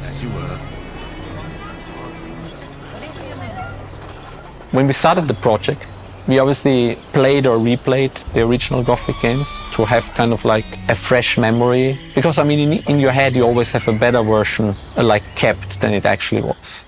As you were. When we started the project, we obviously played or replayed the original Gothic games to have kind of like a fresh memory. Because I mean, in your head, you always have a better version like kept than it actually was.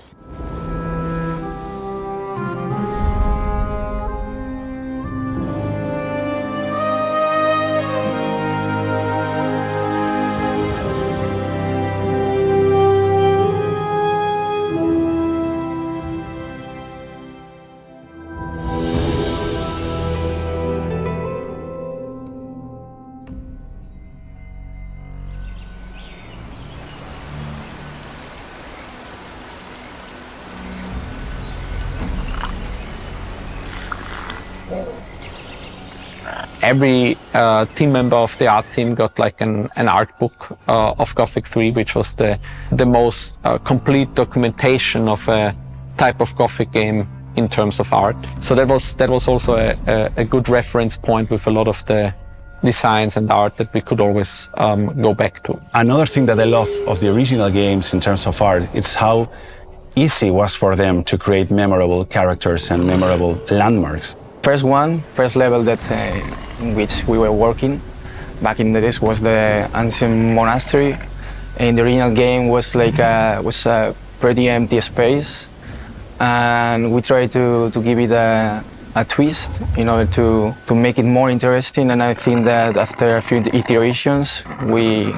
Every team member of the art team got like an art book of Gothic 3, which was the most complete documentation of a type of Gothic game in terms of art. So that was also a good reference point with a lot of the designs and art that we could always go back to. Another thing that I love of the original games in terms of art, it's how easy it was for them to create memorable characters and memorable landmarks. First level that in which we were working back in the days was the ancient monastery. In the original game was like a pretty empty space, and we tried to give it a twist in order to make it more interesting, and I think that after a few iterations we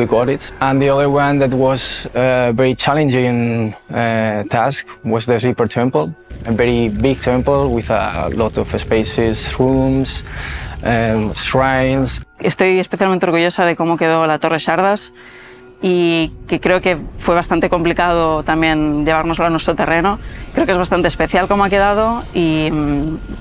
got it. And the other one that was a very challenging task was the Sleeper Temple, a very big temple with a lot of spaces, rooms, shrines. Estoy especialmente orgullosa de cómo quedó la Torre Shardas y que creo que fue bastante complicado también llevárnoslo a nuestro terreno. Creo que es bastante especial cómo ha quedado y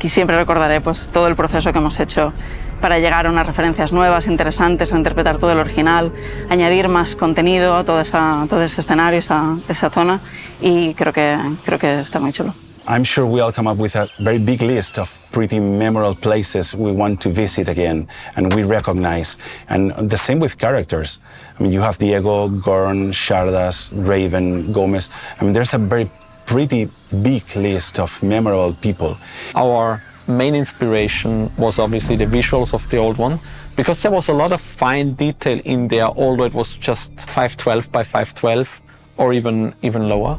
que siempre recordaré pues, todo el proceso que hemos hecho para llegar a unas referencias nuevas, interesantes, a interpretar todo el original, añadir más contenido a todo ese escenario, esa zona, y creo que está muy chulo. I'm sure we'll come up with a very big list of pretty memorable places we want to visit again and we recognize. And the same with characters. I mean, you have Diego, Gorn, Shardas, Raven, Gomez. I mean, there's a very pretty big list of memorable people. Our main inspiration was obviously the visuals of the old one, because there was a lot of fine detail in there, although it was just 512 by 512. Or even lower.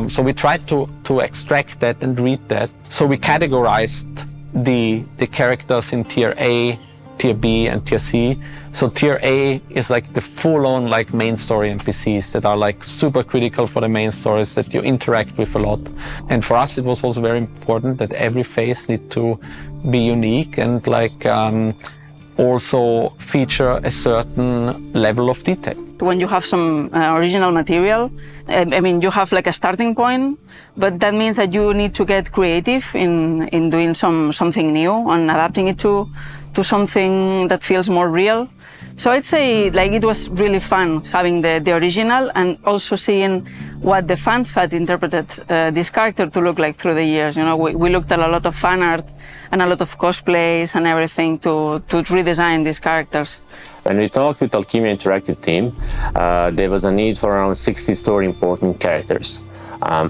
So we tried to extract that and read that. So we categorized the characters in tier A, tier B, and tier C. So tier A is like the full-on like main story NPCs that are like super critical for the main stories that you interact with a lot. And for us, it was also very important that every phase need to be unique and like also feature a certain level of detail. When you have some original material, I mean, you have like a starting point, but that means that you need to get creative in doing something new and adapting it to something that feels more real. So I'd say like it was really fun having the original and also seeing what the fans had interpreted this character to look like through the years. You know, we looked at a lot of fan art and a lot of cosplays and everything to redesign these characters. When we talked with Alchemia Interactive team, there was a need for around 60 story important characters.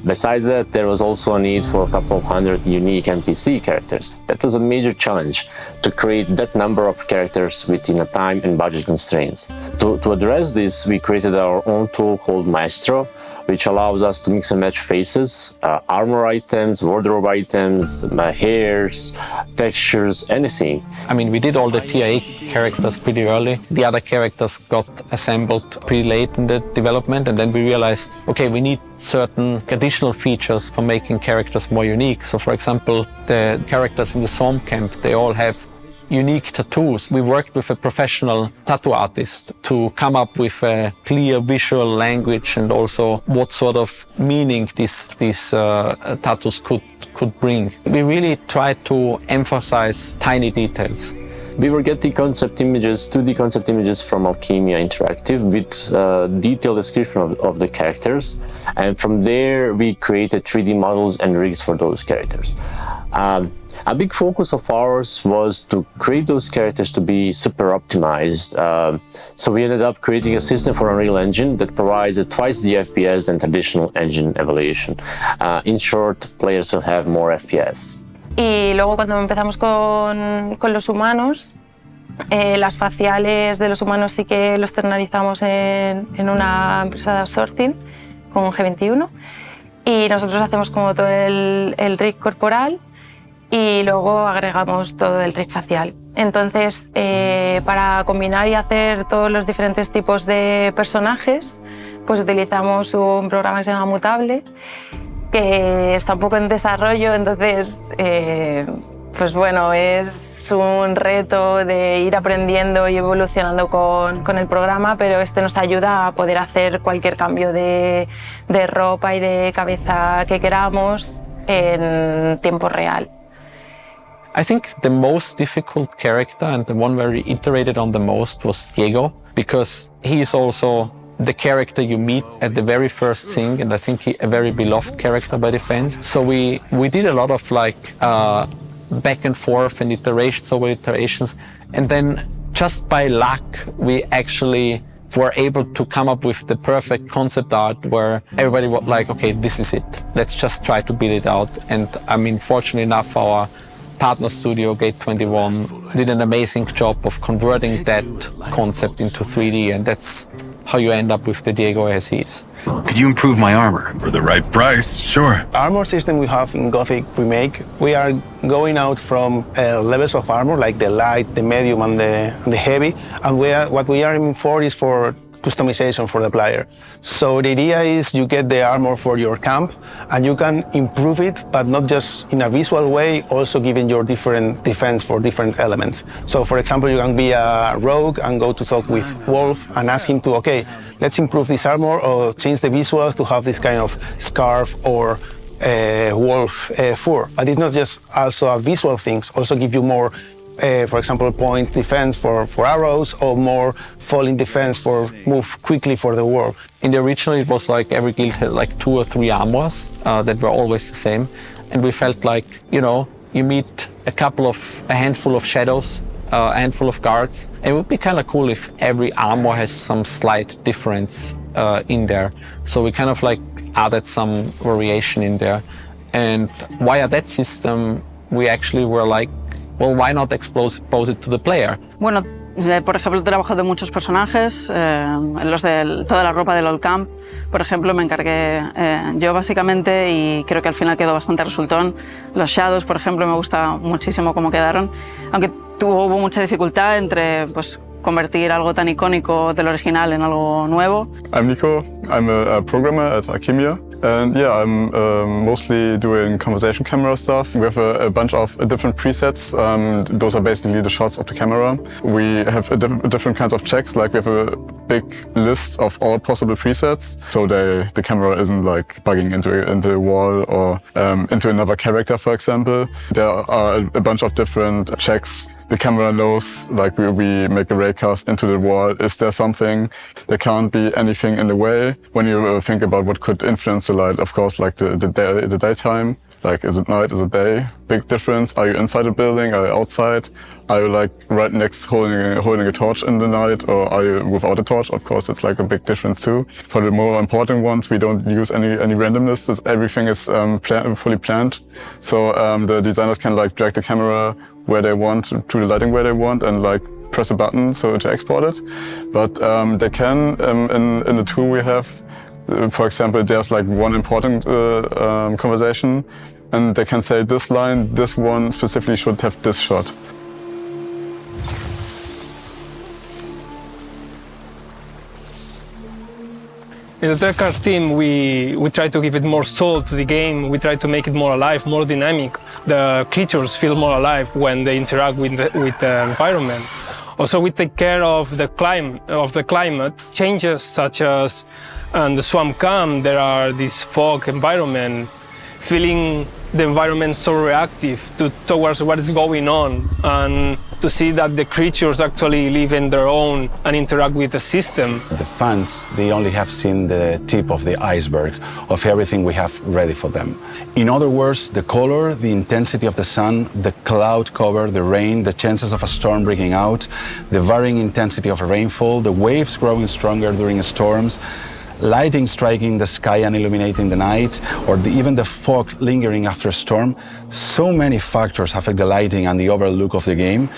Besides that, there was also a need for a couple of hundred unique NPC characters. That was a major challenge to create that number of characters within a time and budget constraints. To address this, we created our own tool called Maestro, which allows us to mix and match faces, armor items, wardrobe items, hairs, textures, anything. I mean, we did all the tier A characters pretty early. The other characters got assembled pretty late in the development, and then we realized, okay, we need certain additional features for making characters more unique. So for example, the characters in the Storm Camp, they all have unique tattoos. We worked with a professional tattoo artist to come up with a clear visual language and also what sort of meaning these tattoos could bring. We really tried to emphasize tiny details. We were getting concept images, 2D concept images from Alchemia Interactive with detailed description of the characters, and from there we created 3D models and rigs for those characters. A big focus of ours was to create those characters to be super optimized. So we ended up creating a system for Unreal Engine that provides twice the FPS than traditional engine evaluation. In short, players will have more FPS. Y luego cuando empezamos con los humanos, las faciales de los humanos sí que los externalizamos en una empresa de outsourcing con G21 y nosotros hacemos como todo el rig corporal y luego agregamos todo el rig facial. Entonces, para combinar y hacer todos los diferentes tipos de personajes, pues utilizamos un programa que se llama Mutable, que está un poco en desarrollo, entonces pues bueno, es un reto de ir aprendiendo y evolucionando con el programa, pero este nos ayuda a poder hacer cualquier cambio de ropa y de cabeza que queramos en tiempo real. I think the most difficult character and the one where we iterated on the most was Diego, because he is also the character you meet at the very first thing, and I think he a very beloved character by the fans. So we did a lot of back and forth and iterations over iterations, and then just by luck we actually were able to come up with the perfect concept art where everybody was like, okay, this is it, let's just try to build it out. And I mean, fortunately enough, our partner studio, Gate 21, did an amazing job of converting that concept into 3D, and that's how you end up with the Diego as he is. Could you improve my armor? For the right price, sure. Armor system we have in Gothic Remake, we are going out from levels of armor like the light, the medium and the heavy, and what we are aiming for is for customization for the player. So the idea is you get the armor for your camp and you can improve it, but not just in a visual way, also giving your different defense for different elements. So for example, you can be a rogue and go to talk with Wolf and ask him to, okay, let's improve this armor or change the visuals to have this kind of scarf or wolf fur. But it's not just also a visual things, also give you more for example, point defense for arrows, or more falling defense for move quickly for the war. In the original, it was like every guild had like 2 or 3 armors that were always the same. And we felt like, you know, you meet a handful of shadows, a handful of guards. It would be kind of cool if every armor has some slight difference in there. So we kind of like added some variation in there. And via that system, we actually were like, well, why not expose it to the player? Bueno, por ejemplo, he trabajado en muchos personajes, en los de toda la ropa del Old Camp, por ejemplo, me encargué yo básicamente y creo que al final quedó bastante resultón. Los Shadows, por ejemplo, me gusta muchísimo cómo quedaron, aunque hubo mucha dificultad entre pues, convertir algo tan icónico del original en algo nuevo. I'm Nico, I'm a programmer at Alchemia. And yeah, I'm mostly doing conversation camera stuff. We have a bunch of different presets. Those are basically the shots of the camera. We have different kinds of checks, like we have a big list of all possible presets. So the camera isn't like bugging into a wall or into another character, for example. There are a bunch of different checks. The camera knows, like we make a raycast into the wall. Is there something? There can't be anything in the way. When you think about what could influence the light, of course, like the daytime, like is it night, is it day? Big difference. Are you inside a building? Are you outside? Are you like right next holding a torch in the night, or are you without a torch? Of course, it's like a big difference too. For the more important ones, we don't use any randomness. Everything is fully planned. So the designers can like drag the camera where they want, to the lighting where they want, and like press a button to export it. But they can, in the tool we have, for example, there's like one important conversation, and they can say this line, this one specifically should have this shot. In the Trekcar team, we try to give it more soul to the game. We try to make it more alive, more dynamic. The creatures feel more alive when they interact with the environment. Also, we take care of the climate changes, such as on the swamp camp, there are this fog environment, feeling the environment so reactive towards what is going on. And to see that the creatures actually live in their own and interact with the system. The fans, they only have seen the tip of the iceberg of everything we have ready for them. In other words, the color, the intensity of the sun, the cloud cover, the rain, the chances of a storm breaking out, the varying intensity of a rainfall, the waves growing stronger during storms, lighting striking the sky and illuminating the night, or even the fog lingering after a storm. So many factors affect the lighting and the overall look of the game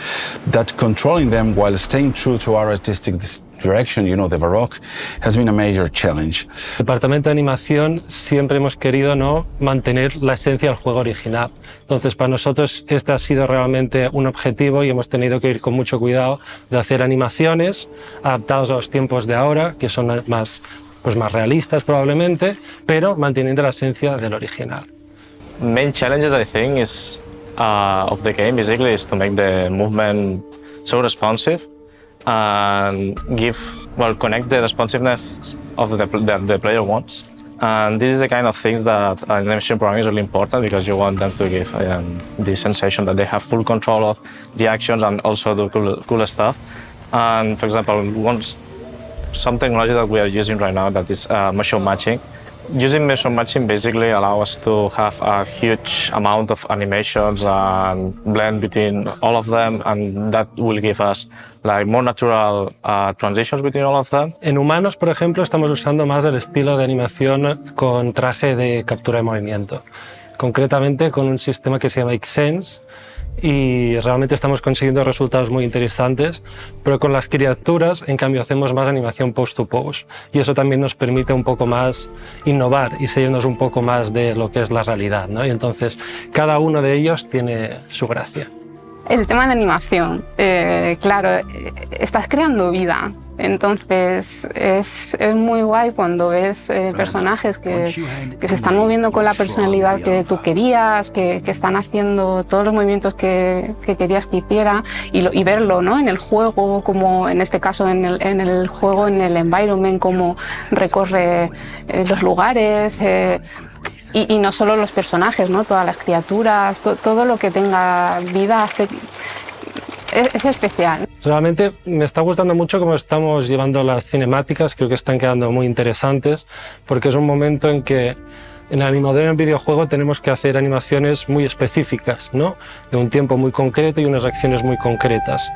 that controlling them while staying true to our artistic direction, you know, the Baroque, has been a major challenge. El departamento de animación siempre hemos querido mantener la esencia del juego original. Entonces, para nosotros este ha sido realmente un objetivo y hemos tenido que ir con mucho cuidado de hacer animaciones adaptadas a los tiempos de ahora, que son más realistas probablemente, pero manteniendo la esencia del original. Main challenges I think is of the game basically is to make the movement so responsive and connect the responsiveness of the player wants. And this is the kind of things that animation programming is really important because you want them to give the sensation that they have full control of the actions and also do cool stuff. And for example, some technology that we are using right now that is motion matching. Using motion matching basically allows us to have a huge amount of animations and blend between all of them, and that will give us like more natural transitions between all of them. En humanos, por ejemplo, estamos usando más el estilo de animación con traje de captura de movimiento, concretamente con un sistema que se llama Xsense, y realmente estamos consiguiendo resultados muy interesantes, pero con las criaturas, en cambio, hacemos más animación post-to-pose, y eso también nos permite un poco más innovar y salirnos un poco más de lo que es la realidad, ¿no? Y entonces, cada uno de ellos tiene su gracia. El tema de animación, claro, estás creando vida. Entonces es muy guay cuando ves personajes que se están moviendo con la personalidad que tú querías, que están haciendo todos los movimientos que querías que hiciera y verlo, ¿no? En el juego, como en este caso en el juego, en el environment, cómo recorre los lugares. Y no solo los personajes, ¿no? Todas las criaturas, todo lo que tenga vida es especial. Realmente me está gustando mucho cómo estamos llevando las cinemáticas, creo que están quedando muy interesantes, porque es un momento en que en el animador en el videojuego tenemos que hacer animaciones muy específicas, ¿no? De un tiempo muy concreto y unas acciones muy concretas,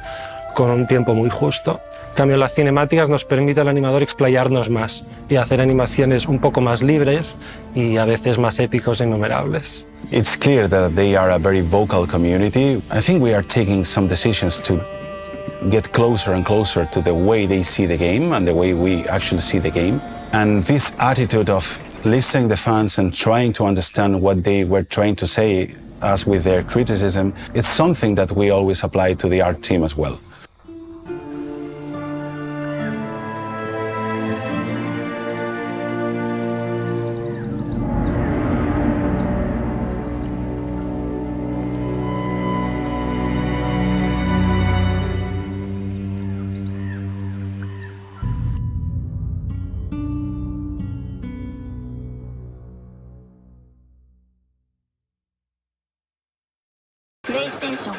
con un tiempo muy justo. En cambio, las cinemáticas nos permite al animador explayarnos más y hacer animaciones un poco más libres y a veces más épicos e innumerables. It's clear that they are a very vocal community. I think we are taking some decisions to get closer and closer to the way they see the game and the way we actually see the game. And this attitude of listening to the fans and trying to understand what they were trying to say as with their criticism, it's something that we always apply to the art team as well. PlayStation